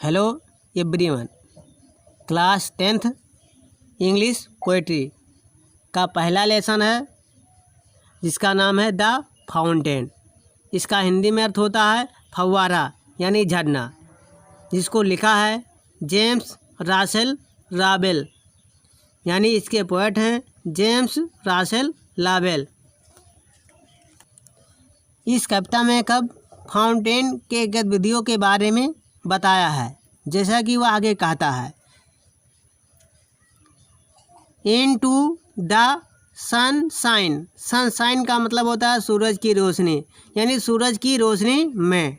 Hello everyone. Class 10th English poetry का पहला lesson है जिसका नाम है द फाउंटेन। इसका हिंदी में अर्थ होता है फव्वारा यानी झरना, जिसको लिखा है जेम्स रासेल लावेल, यानी इसके पोएट हैं जेम्स रासेल लावेल। इस कविता में कब फाउंटेन के गतिविधियों के बारे में बताया है, जैसा कि वह आगे कहता है, इनटू द सनशाइन। सनशाइन का मतलब होता है सूरज की रोशनी, यानी सूरज की रोशनी में।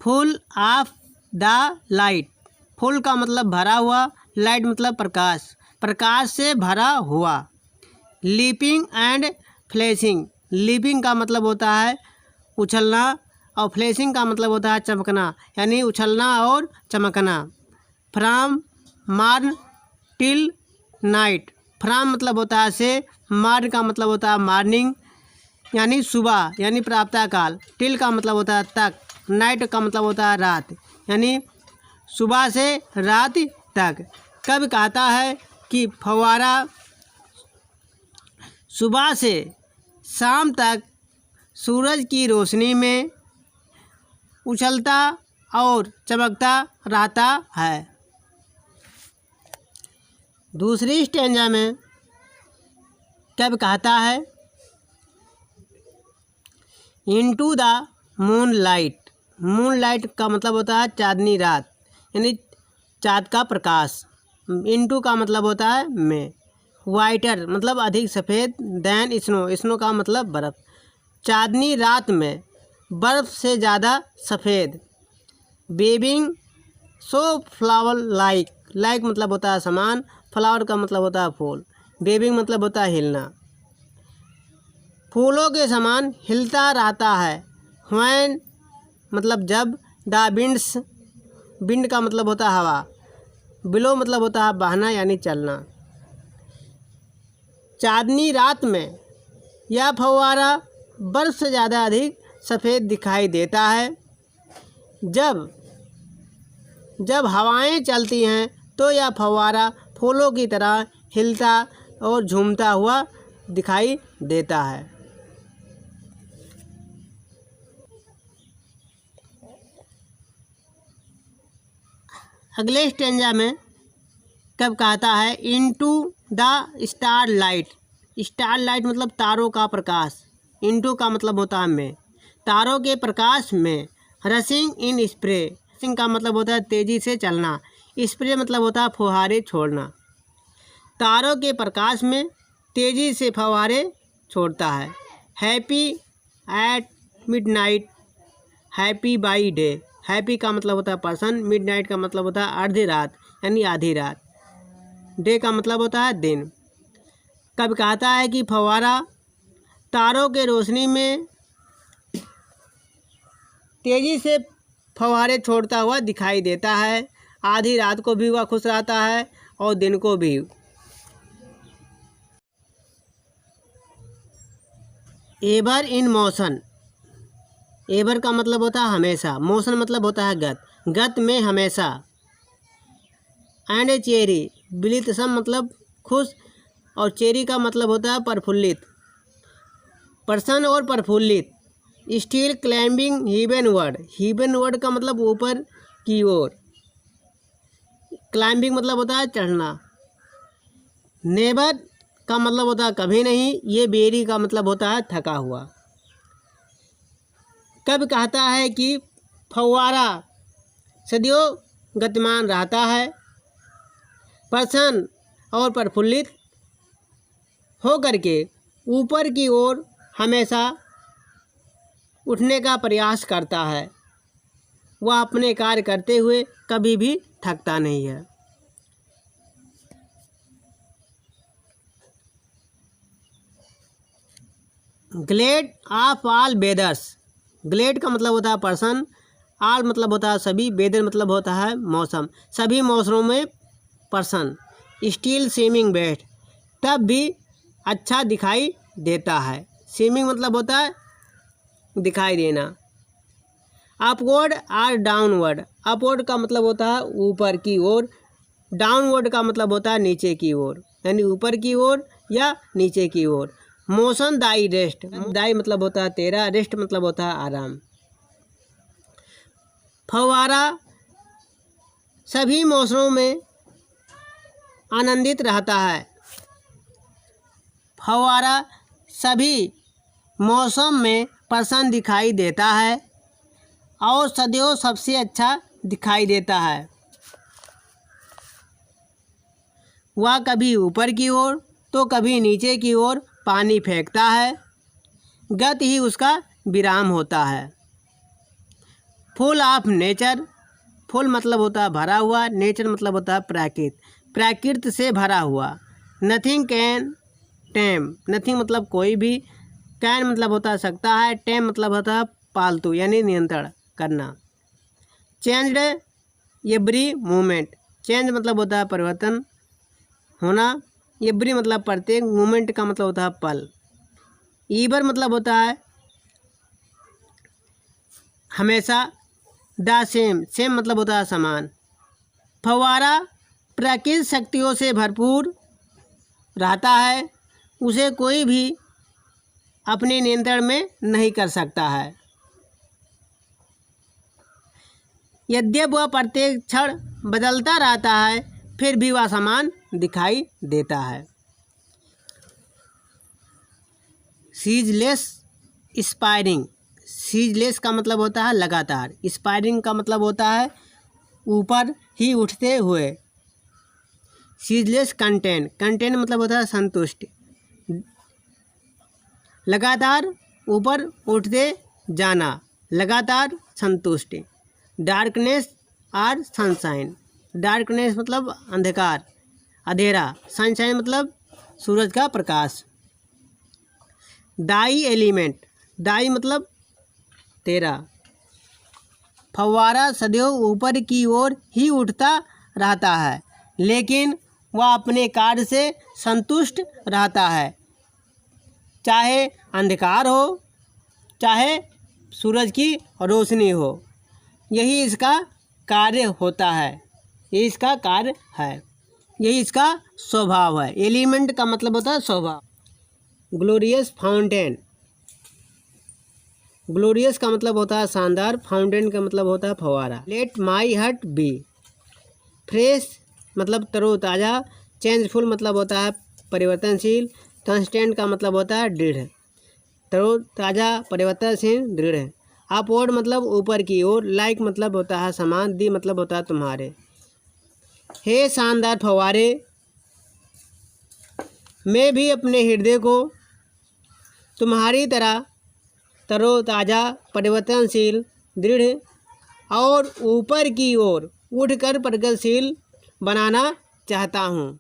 Full of the light. Full का मतलब भरा हुआ, लाइट मतलब प्रकाश, प्रकाश से भरा हुआ। Leaping and flashing. लीपिंग का मतलब होता है उछलना और फ्लैशिंग का मतलब होता है चमकना, यानी उछलना और चमकना। From morn till night. From मतलब होता है से, मॉर्न का मतलब होता है मॉर्निंग यानी सुबह यानी प्रातःकाल। टिल का मतलब होता है तक। नाइट का मतलब होता है रात, यानी सुबह से रात तक। कब कहता है कि फव्वारा सुबह से शाम तक सूरज की रोशनी में उछलता और चमकता रहता है। दूसरी स्टेंजा में कब कहता है, into the moon light. Moon light का मतलब होता है चांदनी रात, यानी चाँद का प्रकाश। इनटू का मतलब होता है में। वाइटर मतलब अधिक सफ़ेद। Then snow. स्नो का मतलब बर्फ़। चांदनी रात में बर्फ़ से ज़्यादा सफ़ेद। Waving so flower like. Like मतलब होता है समान, फ्लावर का मतलब होता है फूल। वेविंग मतलब होता है हिलना। फूलों के समान हिलता रहता है। व्हेन मतलब जब। The winds. विंड का मतलब होता है हवा। बिलो मतलब होता है बहना यानी चलना। चांदनी रात में यह फव्वारा बर्फ़ से ज़्यादा अधिक सफ़ेद दिखाई देता है। जब हवाएं चलती हैं तो यह फव्वारा फूलों की तरह हिलता और झूमता हुआ दिखाई देता है। अगले स्टेंजा में कब कहता है, into the star light. Star light मतलब तारों का प्रकाश। इनटू का मतलब होता है में। तारों के प्रकाश में। रशिंग इन स्प्रे। रशिंग का मतलब होता है तेज़ी से चलना। स्प्रे मतलब होता है फुहारे छोड़ना। तारों के प्रकाश में तेज़ी से फुहारे छोड़ता है। Happy at midnight. Happy by day. Happy का मतलब होता है पर्सन। मिडनाइट का मतलब होता है आधी रात यानी आधी रात। डे का मतलब होता है दिन। कब कहता है कि फव्वारा तारों के रोशनी में तेज़ी से फव्वारे छोड़ता हुआ दिखाई देता है। आधी रात को भी वह खुश रहता है और दिन को भी। Ever in motion. एवर का मतलब होता है हमेशा। मोशन मतलब होता है गत। गत में हमेशा। And A cherry. बिलितसम मतलब खुश और चेरी का मतलब होता है प्रफुल्लित। प्रसन्न और प्रफुल्लित। Still climbing हीवेनवर्ड। हीवेनवर्ड का मतलब ऊपर की ओर। क्लाइंबिंग मतलब होता है चढ़ना। नेवर का मतलब होता है कभी नहीं। ये बेरी का मतलब होता है थका हुआ। कब कहता है कि फव्वारा सदियों गतिमान रहता है, प्रसन्न और प्रफुल्लित होकर के ऊपर की ओर हमेशा उठने का प्रयास करता है। वह अपने कार्य करते हुए कभी भी थकता नहीं है। Glad of all weathers. Glad का मतलब होता है पर्सन। ऑल मतलब होता है सभी। वेदर मतलब होता है मौसम। सभी मौसमों में पर्सन। Still seeming best. तब भी अच्छा दिखाई देता है। सीमिंग मतलब होता है दिखाई देना। अपवर्ड और डाउनवर्ड। अपवर्ड का मतलब होता है ऊपर की ओर, डाउनवर्ड का मतलब होता है नीचे की ओर, यानी ऊपर की ओर या नीचे की ओर। मोशन दाई रेस्ट, दाई मतलब होता है तेरा, रेस्ट मतलब होता है आराम। फव्वारा सभी मौसमों में आनंदित रहता है। फव्वारा सभी मौसम में प्रसन्न दिखाई देता है और सदैव सबसे अच्छा दिखाई देता है। वह कभी ऊपर की ओर तो कभी नीचे की ओर पानी फेंकता है, गति ही उसका विराम होता है। फुल ऑफ नेचर, फुल मतलब होता है भरा हुआ, नेचर मतलब होता है प्राकृत, प्राकृत से भरा हुआ। नथिंग कैन टेम, नथिंग मतलब कोई भी, कैन मतलब होता है सकता है, टेम मतलब होता है पालतू यानी नियंत्रण करना। चेंज्ड एवरी मोमेंट, चेंज मतलब होता है परिवर्तन होना, एवरी मतलब प्रत्येक, मोमेंट का मतलब होता है पल। ईवर मतलब होता है हमेशा, द सेम, सेम मतलब होता है समान। फव्वारा प्राकृतिक शक्तियों से भरपूर रहता है, उसे कोई भी अपने नियंत्रण में नहीं कर सकता है। यद्यपि वह प्रत्येक क्षण बदलता रहता है, फिर भी वह समान दिखाई देता है। सीजलेस स्पायरिंग, सीजलेस का मतलब होता है लगातार, स्पायरिंग का मतलब होता है ऊपर ही उठते हुए। सीजलेस कंटेंट, कंटेंट मतलब होता है संतुष्ट, लगातार ऊपर उठते जाना, लगातार संतुष्ट। डार्कनेस और सनशाइन, डार्कनेस मतलब अंधकार अंधेरा, सनशाइन मतलब सूरज का प्रकाश। डाई एलिमेंट, डाई मतलब तेरा। फव्वारा सदैव ऊपर की ओर ही उठता रहता है, लेकिन वह अपने कार्य से संतुष्ट रहता है, चाहे अंधकार हो चाहे सूरज की रोशनी हो। यही इसका कार्य होता है, यही इसका कार्य है, यही इसका स्वभाव है। एलिमेंट का मतलब होता है स्वभाव। ग्लोरियस फाउंटेन, ग्लोरियस का मतलब होता है शानदार, फाउंटेन का मतलब होता है फव्वारा। Let my heart be, fresh मतलब तरोताज़ा, चेंजफुल मतलब होता है परिवर्तनशील, कंस्टेंट का मतलब होता है दृढ़, तरोताज़ा परिवर्तनशील दृढ़। अपवर्ड मतलब ऊपर की ओर, लाइक मतलब होता है समान, दी मतलब होता है तुम्हारे। हे शानदार फव्वारे, मैं भी अपने हृदय को तुम्हारी तरह तरोताज़ा परिवर्तनशील दृढ़ और ऊपर की ओर उठकर प्रगतिशील बनाना चाहता हूँ।